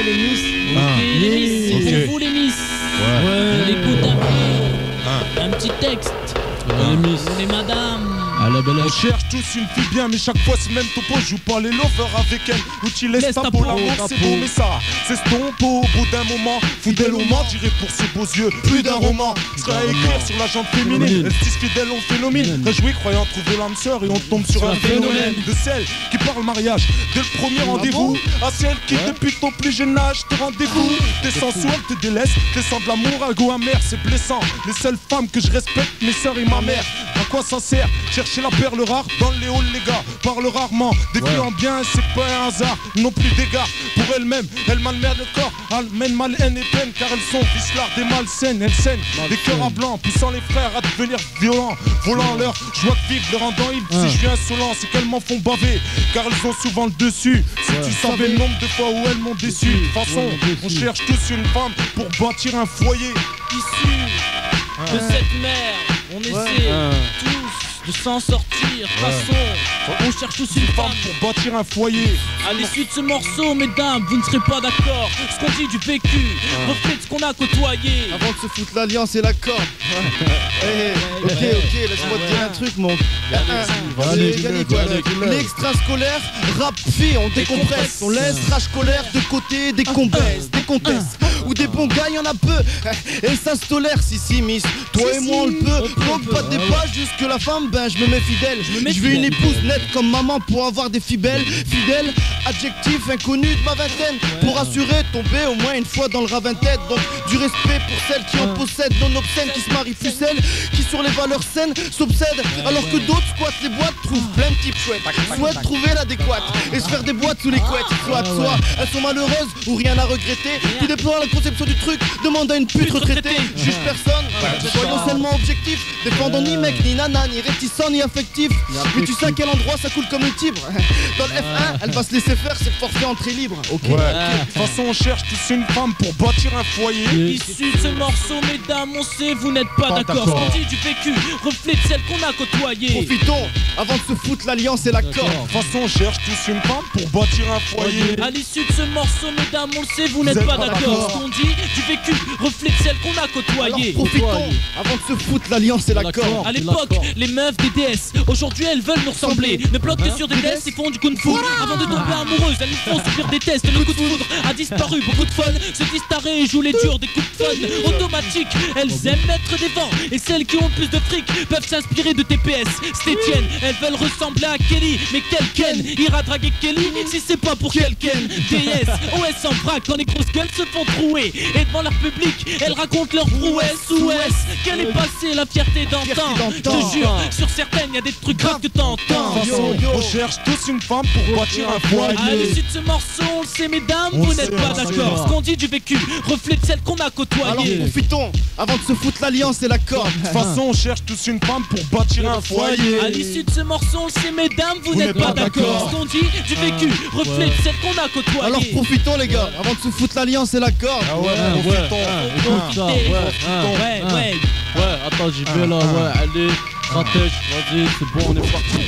les Miss. Les Miss, c'est pour vous les Miss. On écoute un petit texte. Les Miss. Les madames. On cherche tous une fille bien, mais chaque fois c'est même topo. Joue pas les lovers avec elle, ou tu laisses ta peau. L'amour c'est beau, mais ça s'estompe au bout d'un moment. Fidèle au ment, tiré pour ses beaux yeux, plus d'un roman. Serait à écrire sur la jante féminine. Elle se disent fidèle au phénomène. Réjoui croyant trouver l'âme sœur, et on tombe sur un phénomène. De celle qui parle mariage dès le premier rendez-vous, à celle qui depuis ton plus jeune âge te rendez-vous. T'es sensuel, te délaisse, t'es sans de l'amour, un goût amer, c'est blessant. Les seules femmes que je respecte, mes sœurs et ma mère. À quoi ça sert? Chercher la perle rare dans les halls, les gars parlent rarement. Défiant bien, c'est pas un hasard, non plus d'égard pour elles-mêmes. Elles malmènent le corps, elles mènent mal, haine et peine, car elles sont vislards des malsaines. Elles saignent des cœurs à blanc, poussant les frères à devenir violents, volant leur joie de vivre, les rendant ivres. Si je suis insolent, c'est qu'elles m'en font baver, car elles ont souvent le dessus. Si tu savais le nombre de fois où elles m'ont déçu. De toute façon, on cherche tous une femme pour bâtir un foyer. Issu de cette merde, on essaie tous de s'en sortir. Façon, on cherche tous une femme pour bâtir un foyer. À l'issue de ce morceau, mesdames, vous ne serez pas d'accord. Ce qu'on dit du vécu reflète ce qu'on a côtoyé. Avant de se foutre l'alliance et la corde. Ok, laisse-moi te dire un truc, mon. L'extrascolaire, rap fille, on décompresse. On laisse rage scolaire de côté, des combesses, des comtesses. Ou des bons gars, y'en a peu. Et ça se tolère, si, miss. Toi et moi, on le peut. Donc, pas de débat, jusque la femme, ben je me mets fidèle. Je veux une épouse nette comme maman pour avoir des filles belles. Fidèle, adjectif inconnu de ma vingtaine. Pour assurer, tomber au moins une fois dans le ravin tête. Donc, du respect pour celles qui en possèdent, non obscènes, qui se marient plus celles qui sur les valeurs saines s'obsèdent. Alors que d'autres squattent les boîtes, trouvent plein de types chouettes. Souhaitent trouver l'adéquate et se faire des boîtes sous les couettes. Soit elles sont malheureuses ou rien à regretter. Tout dépend de la conception du truc, demande à une pute retraitée. Juge personne, soyons seulement objectifs. Défendons ni mec, ni nana, ni réticent, ni affectif. Mais tu sais à quel endroit ça coule comme le Tibre. Dans le F1, elle va se laisser faire, c'est forfait entrée libre. Ok. De toute façon, on cherche tous une femme pour bâtir un foyer. Issu de ce morceau, mesdames, on sait, vous n'êtes pas d'accord. Ce qu'on dit du vécu reflète celle qu'on a côtoyée. Profitons avant de se foutre l'alliance et la corde. De toute façon, on cherche tous une femme pour bâtir un foyer. À l'issue de ce morceau, mesdames, on le sait, vous n'êtes pas d'accord. Ce qu'on dit du vécu reflète celle qu'on a côtoyée. Alors profitons avant de se foutre l'alliance et la corde. À l'époque, les meufs des déesses, aujourd'hui elles veulent nous ressembler. Ne bloquent que sur des tests, ils font du kung fu. Avant de tomber amoureuses, elles nous font subir des tests. Le coup de foudre a disparu, beaucoup de fun se disent tarés et jouent les durs, des coups de fun automatiques. Elles aiment mettre des vents, et celles qui ont le plus de fric peuvent s'inspirer de TPS. C'est Etienne, elles veulent ressembler à Kelly. Mais quel Ken ira draguer Kelly si c'est pas pour quel Ken? DS, OS en vrac quand les grosses gueules se font trouer. Et devant leur public, elles racontent leur prouesse. Quelle est passée la fierté d'antan? Je te jure, sur certaines y a des trucs graves que t'entends. On cherche tous une femme pour bâtir un foyer. À l'issue de ce morceau, on le sait, mesdames, vous n'êtes pas d'accord. Ce qu'on dit du vécu reflète celle qu'on a côtoyée. Alors profitons avant de se foutre l'alliance et la corde. De toute façon, on cherche tous une femme pour bâtir un foyer. À l'issue de ce morceau, on le sait, mesdames, vous n'êtes pas d'accord. Ce qu'on dit du vécu reflète celle qu'on a côtoyée. Alors profitons, les gars, avant de se foutre l'alliance et la corde. Profitons. Ouais, attends, j'y vais là, allez, stratège, vas-y, c'est bon, on est parti,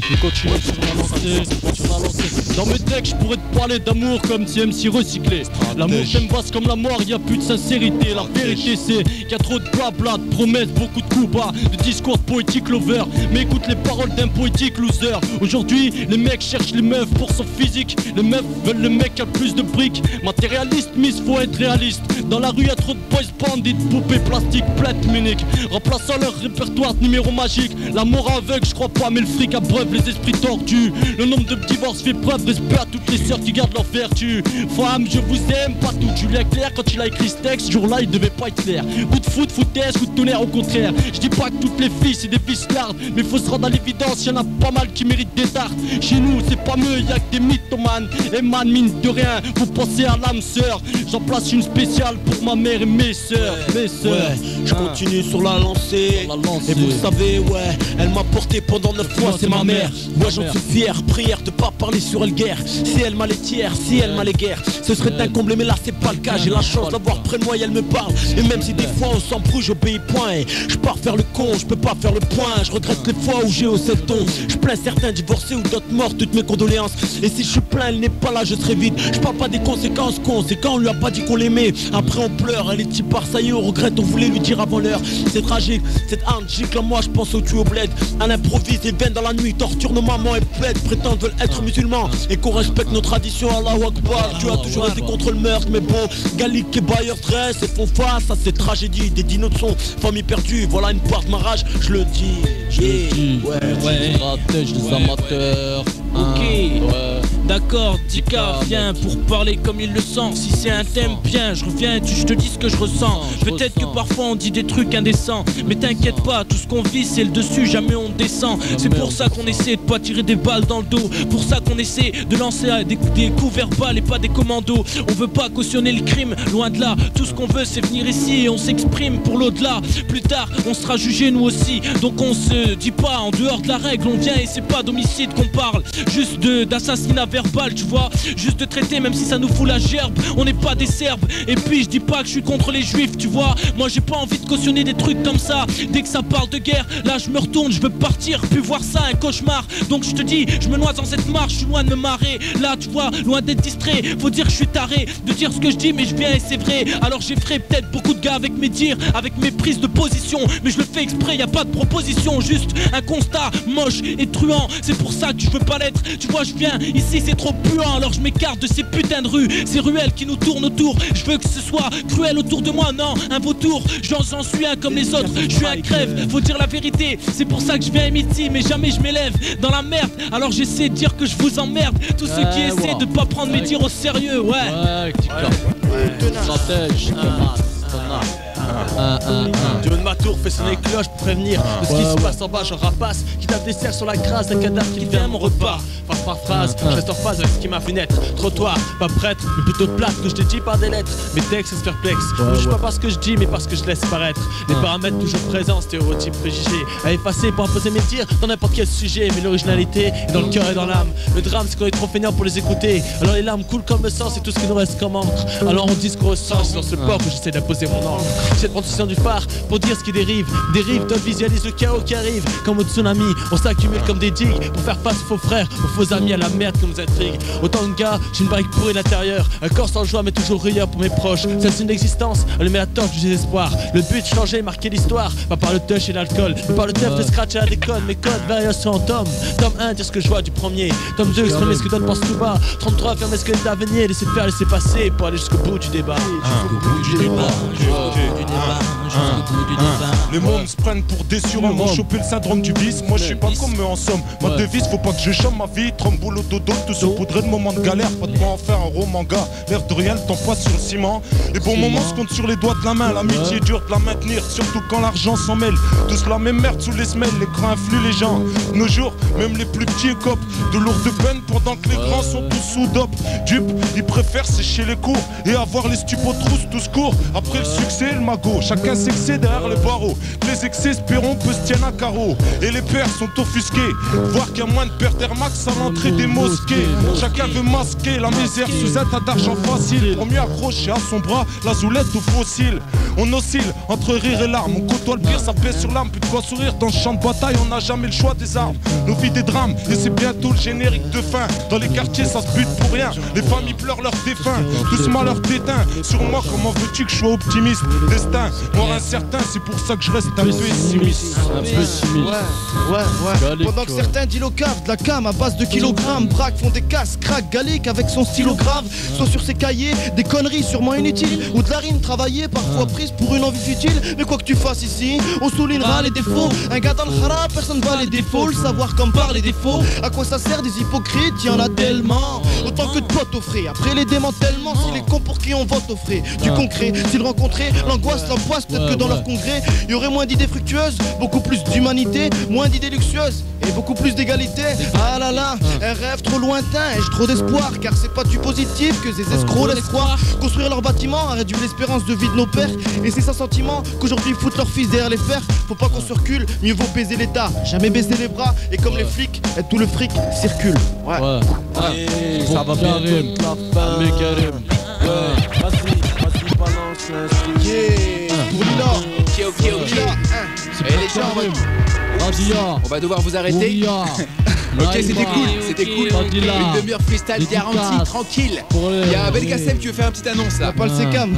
je continue sur ma lancée, Dans mes textes, je pourrais te parler d'amour comme si MC recyclé. L'amour t'aime vaste comme la mort, y a plus de sincérité. La vérité c'est qu'il y a trop de blabla, de promesses, beaucoup de coups bas, de discours poétiques lover. Mais écoute les paroles d'un poétique loser. Aujourd'hui, les mecs cherchent les meufs pour son physique. Les meufs veulent le mec qui a le plus de briques. Matérialiste, miss, faut être réaliste. Dans la rue y'a trop de boys bandits, de poupées plastiques, plates Munich, remplaçant leur répertoire de numéros magiques. L'amour aveugle, je crois pas, mais le fric abreuve les esprits tordus. Le nombre de divorces fait preuve, respect à toutes les sœurs qui gardent leur vertu. Femme, je vous aime, pas tout. Julien Clerc, quand il a écrit ce texte, ce jour-là il devait pas être clair. Coup de foot, foutaise, coup de tonnerre, au contraire. Je dis pas que toutes les filles c'est des fislardes, mais faut se rendre à l'évidence, y'en a pas mal qui méritent des tartes. Chez nous, c'est pas mieux, y'a que des mythomanes. Et man, mine de rien, vous pensez à l'âme sœur. J'en place une spéciale parle pour ma mère et mes sœurs. Mes sœurs. Ouais, je continue sur la lancée. Et vous savez, ouais, elle m'a porté pendant 9 mois, c'est ma mère. Moi j'en suis fier, prière de pas parler sur elle guerre. Si elle m'a les tiers, si elle m'a les guerres, ce serait un comble, mais là c'est pas le cas. J'ai la chance d'avoir près de moi et elle me parle. Et même si des fois on s'embrouille, j'obéis point. Et je pars faire le con, je peux pas faire le point. Je regrette les fois où j'ai haussé le ton. Je plains certains divorcés ou d'autres morts, toutes mes condoléances. Et si je suis plein, elle n'est pas là, je serai vite. Je parle pas des conséquences, con, c'est quand on lui a pas dit qu'on l'aimait. Après on pleure, elle est type par ça y est, on regrette, on voulait lui dire avant l'heure. C'est tragique, cette arme-gicle, là moi je pense au tue au bled. À l'improvise, ils viennent dans la nuit, torture nos mamans et pètent, prétendent veulent être musulmans et qu'on respecte nos traditions. Allahu Akbar, tu as toujours été contre le meurtre, mais bon, Galik et Bayer dressent et font face à ces tragédies. Des dinos de son, famille perdue, voilà une part de ma rage, je le dis. Ouais, stratège des amateurs. Ok, Ouais. d'accord, Tika vient pour parler comme il le sent. Si c'est un thème, bien, je reviens, je te dis ce que je ressens. Peut-être que parfois on dit des trucs indécents, mais t'inquiète pas, tout ce qu'on vit c'est le dessus, jamais on descend. C'est pour ça qu'on essaie de pas tirer des balles dans le dos, pour ça qu'on essaie de lancer des coups verbales et pas des commandos. On veut pas cautionner le crime, loin de là. Tout ce qu'on veut c'est venir ici et on s'exprime pour l'au-delà. Plus tard on sera jugé nous aussi, donc on se dit pas en dehors de la règle. On vient et c'est pas d'homicide qu'on parle, juste d'assassinat verbal, tu vois. Juste de traiter même si ça nous fout la gerbe. On n'est pas des Serbes, et puis je dis pas que je suis contre les juifs, tu vois. Moi j'ai pas envie de cautionner des trucs comme ça. Dès que ça parle de guerre, là je me retourne, je veux partir, puis voir ça un cauchemar. Donc je te dis, je me noie dans cette marche, je suis loin de me marrer. Là tu vois, loin d'être distrait, faut dire que je suis taré de dire ce que je dis, mais je viens et c'est vrai. Alors j'effraie peut-être beaucoup de gars avec mes dires, avec mes prises de position, mais je le fais exprès, y a pas de proposition, juste un constat moche et truand. C'est pour ça que je veux pas l'être, tu vois. Je viens ici c'est trop puant, alors je m'écarte de ces putains de rues, ces ruelles qui nous tournent autour. Je veux que ce soit cruel autour de moi, non, un vautour. J'en suis un comme les autres, je suis un crève, faut dire la vérité. C'est pour ça que je viens ici, mais jamais je m'élève dans la merde. Alors j'essaie de dire que je vous emmerde, tous ceux qui essaient de pas prendre mes dires au sérieux, ouais. Stratège, Dieu de ma tour fait sonner les cloches pour prévenir de ce qui se passe en bas. J'en rapace qui tape des serres sur la grâce d'un cadavre qui vient à mon repas. Phrase par phrase, je reste en phase avec ce qui m'a fait naître. Trottoir, pas prêtre, mais plutôt plate que je te dis par des lettres. Mes textes c'est perplexe, je suis pas parce que je dis mais parce que je laisse paraître. Les paramètres toujours présents, stéréotypes préjugés à effacer pour imposer mes tirs dans n'importe quel sujet. Mais l'originalité est dans le cœur et dans l'âme. Le drame c'est qu'on est trop feignant pour les écouter. Alors les larmes coulent comme le sang, c'est tout ce qui nous reste comme encre. Alors on dit ce qu'on ressent, c'est dans ce port que j'essaie d'imposer mon encre. J'essaie de prendre du phare pour dire ce qui dérive. Dérive, toi visualise le chaos qui arrive. Comme au tsunami, on s'accumule comme des digues pour faire face aux faux frères, aux faux amis, à la merde qui nous intrigue. Autant de gars, j'ai une barrique pourrie de l'intérieur. Un corps sans joie mais toujours rieur pour mes proches. C'est une existence, allumer la torche du désespoir. Le but changer, marquer l'histoire. Pas par le touch et l'alcool, mais par le teuf de scratch à la déconne. Mes codes, variation en tome. Tome 1, dire ce que je vois du premier. Tome 2, exprimer ce que donne pense tout bas. 33, fermer ce que est avenir. Laisser faire, laisser passer pour aller jusqu'au bout du débat. Les mômes se prennent pour des surhommes, m'ont chopé le syndrome du vice. Moi je suis pas comme eux en somme. Ma devise, faut pas que je chôme ma vie. Trompe boulot dodo, tout saupoudré de moments de galère. Pas de quoi en faire un roman gars. L'air de rien, le temps passe sur le ciment. Les bons moments se comptent sur les doigts de la main. L'amitié est dure de la maintenir, surtout quand l'argent s'en mêle. Tous la même merde sous les semelles, les grands influent les gens. Nos jours, même les plus petits écopent de lourdes peines pendant que les grands sont tous sous dope. Dupe, ils préfèrent sécher les cours et avoir les stupos trousses tous court. Après le succès, le magot, chacun s'excède derrière les barreaux. Les excès espérons peu se tiennent à carreau. Et les pères sont offusqués, voir qu'il y a moins de pères d'Air Max à l'entrée des mosquées. Chacun veut masquer la misère sous un tas d'argent facile pour mieux accrocher à son bras la zoulette au fossile. On oscille entre rire et larmes, on côtoie le pire, ça pèse sur l'âme. Plus de quoi sourire dans le champ de bataille, on n'a jamais le choix des armes. Nos vies des drames, et c'est bientôt le générique de fin. Dans les quartiers ça se bute pour rien, les familles pleurent leurs défunts. Doucement leur déteint, sur moi comment veux-tu que je sois optimiste? Destin, mort incertain, c'est pour ça que je reste un pessimiste. Ouais. Pendant que certains dilocavent de la cam à base de kilogrammes, braques font des casses, crack Galique avec son stylo grave. Soit sur ses cahiers, des conneries sûrement inutiles, ou de la rime travaillée, parfois prise pour une envie futile. Mais quoi que tu fasses ici, on soulignera les défauts. Un gars dans le hara, personne va les défauts. Le savoir comme par les défauts. À quoi ça sert des hypocrites, y'en a tellement. Autant que de potes au frais. Après les démantèlements, si les cons pour qui on vote au frais. Du concret, s'ils rencontraient l'angoisse, l'angoisse, peut-être que dans leur congrès, il y aurait moins d'idées fructueuses, beaucoup plus d'humanité, moins d'idées luxueuses et beaucoup plus d'égalité. Ah là là, un rêve trop lointain, ai-je trop d'espoir, car c'est pas du positif que ces escrocs laissent croire. Construire leur bâtiment a réduit l'espérance de vie de nos pères, et c'est sans sentiment qu'aujourd'hui ils foutent leurs fils derrière les fers. Faut pas qu'on se recule, mieux vaut baiser l'État, jamais baisser les bras, et comme les flics, tout le fric circule. Ouais. Ça va bien, Karim. Mais Karim. Vas-y, balance. Yeah, pour Lila. Ok. Et les gens, on va devoir vous arrêter. Ok, c'était cool. Une demi-heure freestyle garantie, tranquille. Il y a Belkacem qui veut faire une petite annonce là. Pas le Secam.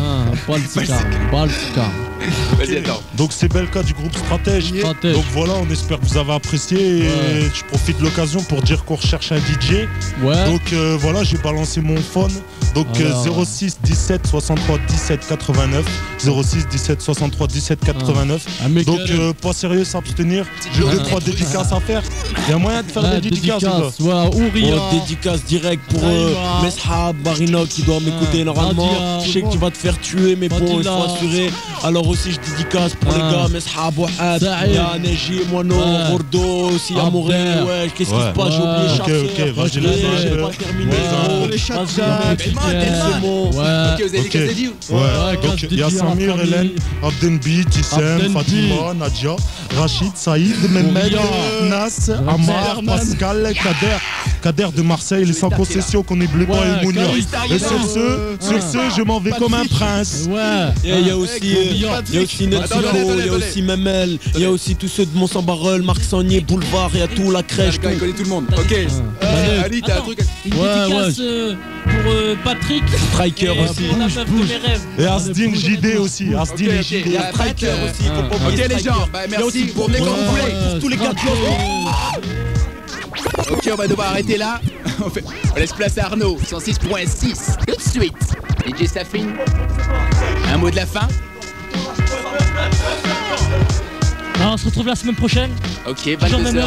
Vas-y, attends. Donc c'est Belka du groupe Stratège. Donc voilà, on espère que vous avez apprécié. Et je profite de l'occasion pour dire qu'on recherche un DJ. Donc voilà, j'ai balancé mon phone. Donc 06 17 63 17 89. 06 17 63 17 89. Donc pas sérieux, s'abstenir. J'ai 2-3 dédicaces à faire. Il y a moyen de faire des dédicaces. Dédicace direct pour Meshab, Marino qui doit m'écouter normalement. Je sais que tu vas te faire tuer, mais bon, il faut assurer. Alors aussi, je dédicace pour les gars Meshab, Wahad, Y'a Neji, Mono, Gordo, aussi Amouré. Ouais, qu'est-ce qui se passe? J'ai oublié Charles. Ok, vas-y, j'ai pas terminé. Les chats. Ok, vous avez des cases dédiées. Donc il y a Samir, Hélène, Abdenbi, Tissem, Fatima, Nadia, Rachid, Saïd, Mehmed, Nas, Amar, Pascal, Kader de Marseille, les sans concession qu'on n'oublie pas et Mounir. Et sur ce, je m'en vais comme un prince. Il y a aussi Netsuko, il y a aussi Memel, il y a aussi tous ceux de Mont-Saint-Barreul, Marc Sagnier, Boulevard, il y a tout, la crèche. Il connaît tout le monde. Ok. Ali, t'as un truc. Une dédicace pour Patrick. Striker aussi. Pour la meuf de mes rêves. Et Asdin JD aussi. Asdin et JD. Il y a Striker aussi. Ok, les gens, merci pour venir quand vous voulez. Pour tous les gars Ok, on va devoir arrêter là. On laisse place à Arnaud, 106.6. Tout de suite. DJ Safin, un mot de la fin. On se retrouve la semaine prochaine. Ok, 22h.